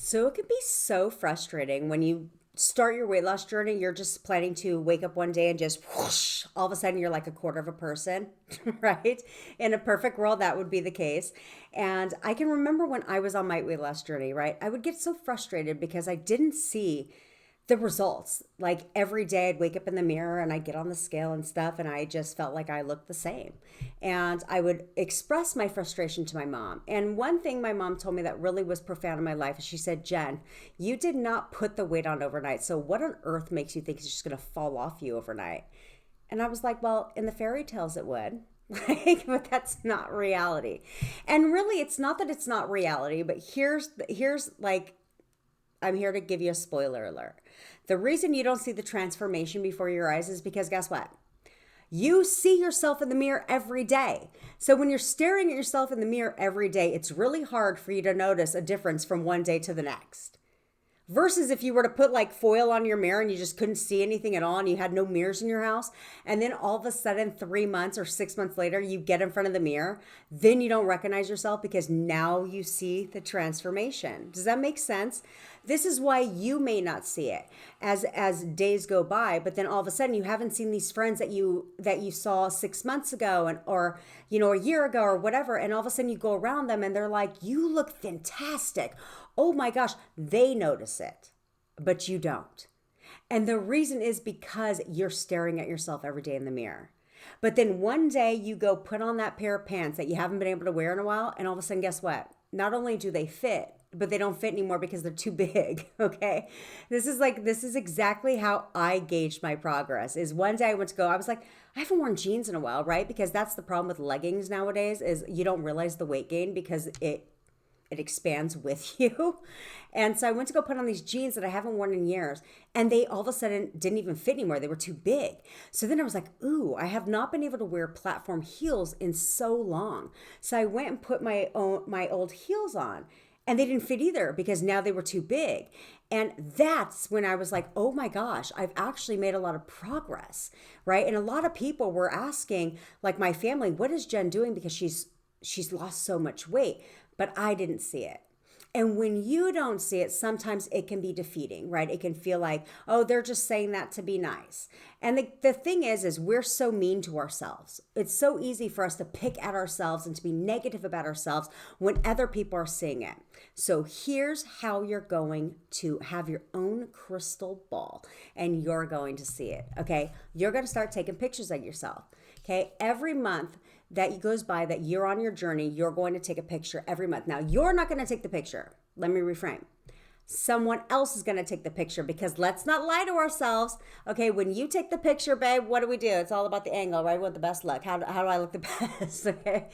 So it can be so frustrating when you start your weight loss journey. You're just planning to wake up one day and just whoosh, all of a sudden you're like a quarter of a person, right? In a perfect world, that would be the case. And I can remember when I was on my weight loss journey, right? I would get so frustrated because I didn't see the results. Like every day I'd wake up in the mirror and I'd get on the scale and stuff, and I just felt like I looked the same. And I would express my frustration to my mom. And one thing my mom told me that really was profound in my life is she said, Jen, you did not put the weight on overnight. So what on earth makes you think it's just going to fall off you overnight? And I was like, well, in the fairy tales it would. Like, but that's not reality. And really, it's not that it's not reality, but here's like, I'm here to give you a spoiler alert. The reason you don't see the transformation before your eyes is because guess what? You see yourself in the mirror every day. So when you're staring at yourself in the mirror every day, it's really hard for you to notice a difference from one day to the next. Versus if you were to put like foil on your mirror and you just couldn't see anything at all and you had no mirrors in your house, and then all of a sudden 3 months or 6 months later you get in front of the mirror, then you don't recognize yourself because now you see the transformation. Does that make sense? This is why you may not see it as days go by, but then all of a sudden you haven't seen these friends that you saw 6 months ago and or a year ago or whatever, and all of a sudden you go around them and they're like, you look fantastic. Oh my gosh, they notice it, but you don't. And the reason is because you're staring at yourself every day in the mirror. But then one day you go put on that pair of pants that you haven't been able to wear in a while, and all of a sudden, guess what? Not only do they fit, but they don't fit anymore because they're too big. Okay. This is exactly how I gauged my progress. Is one day I went to go, I was like, I haven't worn jeans in a while, right? Because that's the problem with leggings nowadays is you don't realize the weight gain because it expands with you. And so I went to go put on these jeans that I haven't worn in years, and they all of a sudden didn't even fit anymore. They were too big. So then I was like, ooh, I have not been able to wear platform heels in so long. So I went and put my old heels on, and they didn't fit either because now they were too big. And that's when I was like, oh my gosh, I've actually made a lot of progress, right? And a lot of people were asking, like my family, what is Jen doing? Because she's lost so much weight, but I didn't see it. And when you don't see it, sometimes it can be defeating, right? It can feel like, oh, they're just saying that to be nice. And the thing is we're so mean to ourselves. It's so easy for us to pick at ourselves and to be negative about ourselves when other people are seeing it. So here's how you're going to have your own crystal ball and you're going to see it, okay? You're going to start taking pictures of yourself, okay? Every month that goes by that you're on your journey, you're going to take a picture every month. Now, you're not going to take the picture. Let me reframe. Someone else is going to take the picture because let's not lie to ourselves. Okay, when you take the picture, babe, what do? It's all about the angle, right? We want the best look. How do I look the best? Okay,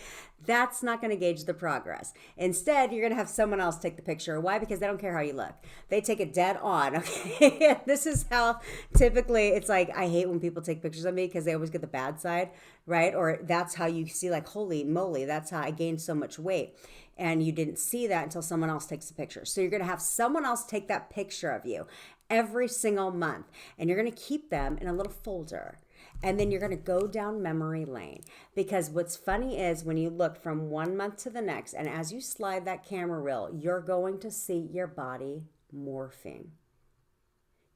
that's not going to gauge the progress. Instead, you're going to have someone else take the picture. Why? Because they don't care how you look. They take it dead on. Okay, this is how typically it's like, I hate when people take pictures of me because they always get the bad side, right? Or that's how you see like, holy moly, that's how I gained so much weight. And you didn't see that until someone else takes a picture. So you're going to have someone else take that picture of you every single month. And you're going to keep them in a little folder. And then you're going to go down memory lane. Because what's funny is when you look from one month to the next, and as you slide that camera reel, you're going to see your body morphing.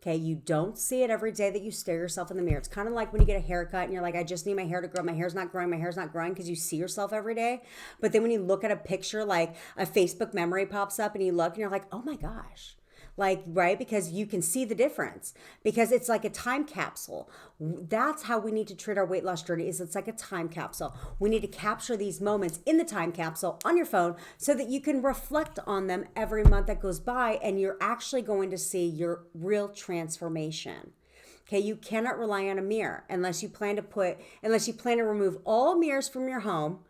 Okay, you don't see it every day that you stare yourself in the mirror. It's kind of like when you get a haircut and you're like, I just need my hair to grow. My hair's not growing. My hair's not growing because you see yourself every day. But then when you look at a picture, like a Facebook memory pops up and you look and you're like, oh my gosh. Like, right? Because you can see the difference because it's like a time capsule. That's how we need to treat our weight loss journey is it's like a time capsule. We need to capture these moments in the time capsule on your phone so that you can reflect on them every month that goes by and you're actually going to see your real transformation. Okay, you cannot rely on a mirror unless you plan to remove all mirrors from your home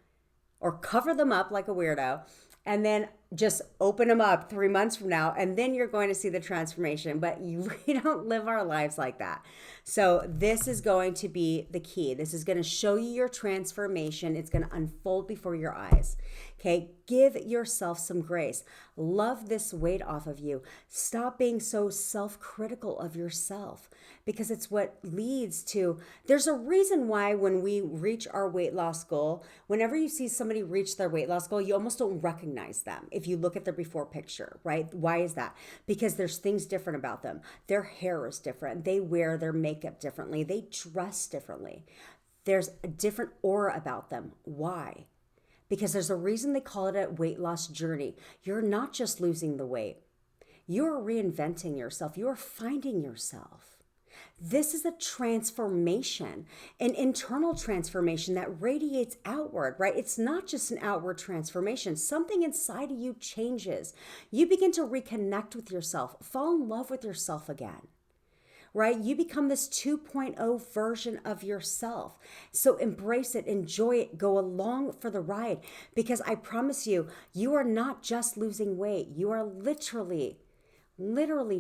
or cover them up like a weirdo and then just open them up 3 months from now, and then you're going to see the transformation. But we don't live our lives like that. So this is going to be the key. This is going to show you your transformation. It's going to unfold before your eyes. Okay, give yourself some grace. Love this weight off of you. Stop being so self-critical of yourself because it's what leads to, there's a reason why when we reach our weight loss goal, whenever you see somebody reach their weight loss goal, you almost don't recognize them. If if you look at their before picture, right? Why is that? Because there's things different about them. Their hair is different. They wear their makeup differently. They dress differently. There's a different aura about them. Why? Because there's a reason they call it a weight loss journey. You're not just losing the weight. You're reinventing yourself. You're finding yourself. This is a transformation, an internal transformation that radiates outward, right? It's not just an outward transformation. Something inside of you changes. You begin to reconnect with yourself, fall in love with yourself again, right? You become this 2.0 version of yourself. So embrace it, enjoy it, go along for the ride, because I promise you, you are not just losing weight. You are literally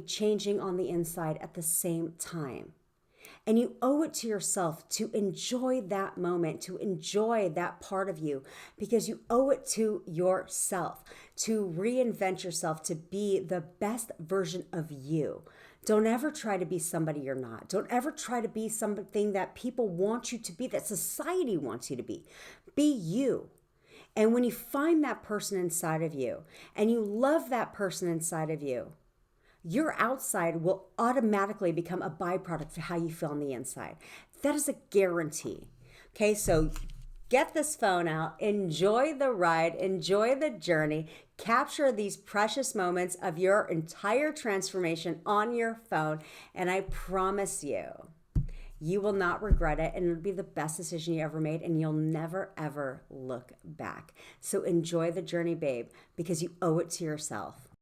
changing on the inside at the same time. And you owe it to yourself to enjoy that moment, to enjoy that part of you, because you owe it to yourself to reinvent yourself to be the best version of you. Don't ever try to be somebody you're not. Don't ever try to be something that people want you to be, that society wants you to be. Be you. And when you find that person inside of you and you love that person inside of you, your outside will automatically become a byproduct of how you feel on the inside. That is a guarantee. Okay, so get this phone out, enjoy the ride, enjoy the journey, capture these precious moments of your entire transformation on your phone, and I promise you, you will not regret it, and it'll be the best decision you ever made, and you'll never, ever look back. So enjoy the journey, babe, because you owe it to yourself.